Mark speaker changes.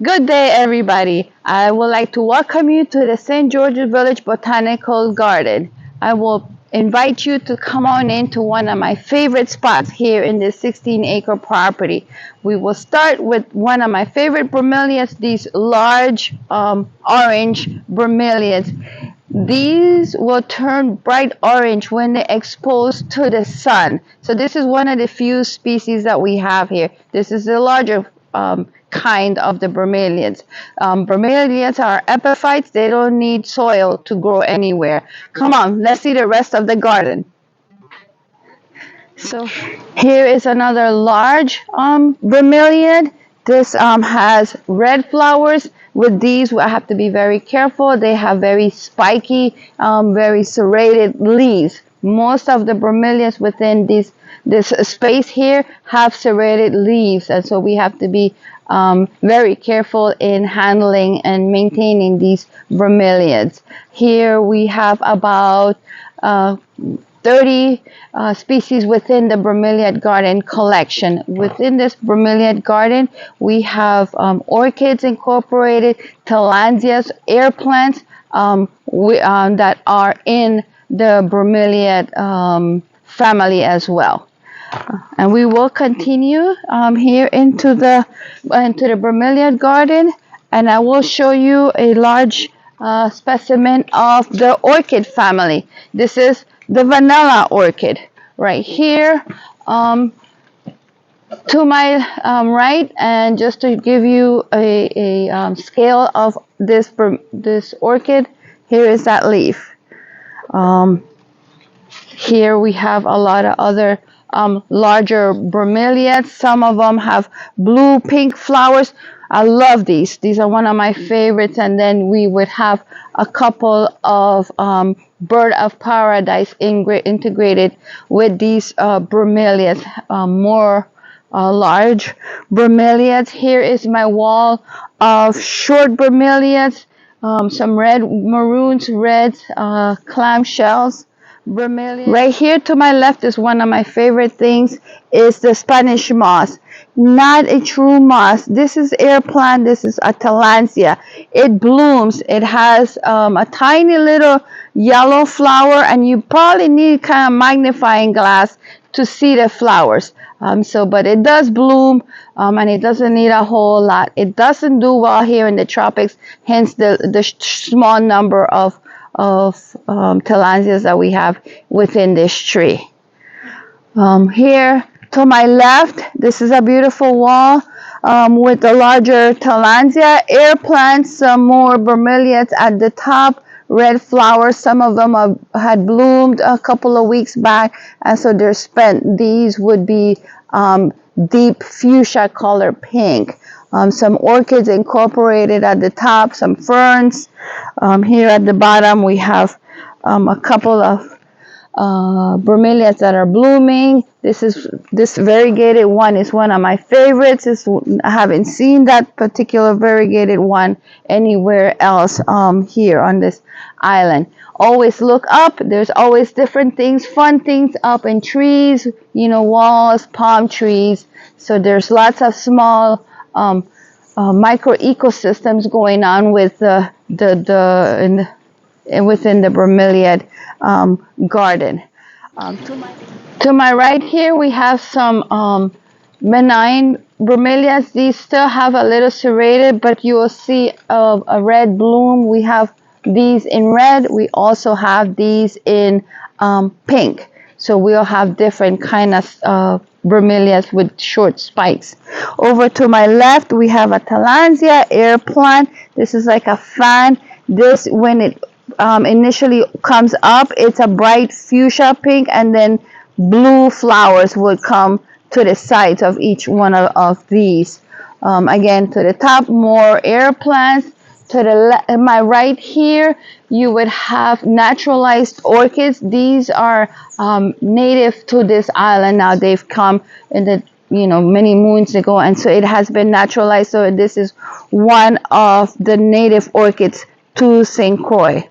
Speaker 1: Good day, everybody. I would like to welcome you to the St. George's Village Botanical Garden. I will invite you to come on into one of my favorite spots here in this 16-acre property. We will start with one of my favorite bromeliads, these large orange bromeliads. These will turn bright orange when they're exposed to the sun. So this is one of the few species that we have here. This is the larger kind of the bromeliads. Bromeliads are epiphytes. They don't need soil to grow anywhere. Come on, let's see the rest of the garden. So here is another large bromeliad. This has red flowers. With these, I have to be very careful. They have very spiky, very serrated leaves. Most of the bromeliads within this space here have serrated leaves, and so we have to be very careful in handling and maintaining these bromeliads. Here we have about 30 species within the Bromeliad Garden collection. Within this Bromeliad Garden, we have orchids incorporated, tillandsias, air plants that are in the Bromeliad family as well. And we will continue here into the Bromeliad Garden, and I will show you a large specimen of the orchid family. This is the vanilla orchid right here to my right, and just to give you a scale of this orchid, here is that leaf. Here we have a lot of other larger bromeliads. Some of them have blue pink flowers. I love these. These are one of my favorites. And then we would have a couple of bird of paradise integrated with these bromeliads, more large bromeliads. Here is my wall of short bromeliads, some red maroons, red clamshells. Bromeliad. Right here to my left is one of my favorite things, is the Spanish moss. Not a true moss. This is air plant. This is a tillandsia. It blooms. It has a tiny little yellow flower, and you probably need kind of magnifying glass to see the flowers. But it does bloom, and it doesn't need a whole lot. It doesn't do well here in the tropics, hence the small number of tillandsias that we have within this tree. Here to my left, this is a beautiful wall with the larger tillandsia, air plants, some more bromeliads at the top, red flowers. Some of them had bloomed a couple of weeks back, and so they're spent. These would be deep fuchsia color pink. Some orchids incorporated at the top, some ferns. Here at the bottom we have a couple of bromeliads that are blooming. This variegated one is one of my favorites. I haven't seen that particular variegated one anywhere else here on this island. Always look up. There's always different things, fun things up in trees, walls, palm trees. So there's lots of small micro ecosystems going on with within the Bromeliad garden. To my right here, we have some benign bromeliads. These still have a little serrated, but you will see a red bloom. We have these in red. We also have these in pink. So we'll have different kind of bromeliads with short spikes. Over to my left, we have a tillandsia air plant. This is like a fan. This, when it initially comes up, it's a bright fuchsia pink, and then blue flowers would come to the sides of each one of these. Again, to the top, more air plants. To my right here, you would have naturalized orchids. These are native to this island now. They've come in the many moons ago, and so it has been naturalized. So this is one of the native orchids to St. Croix.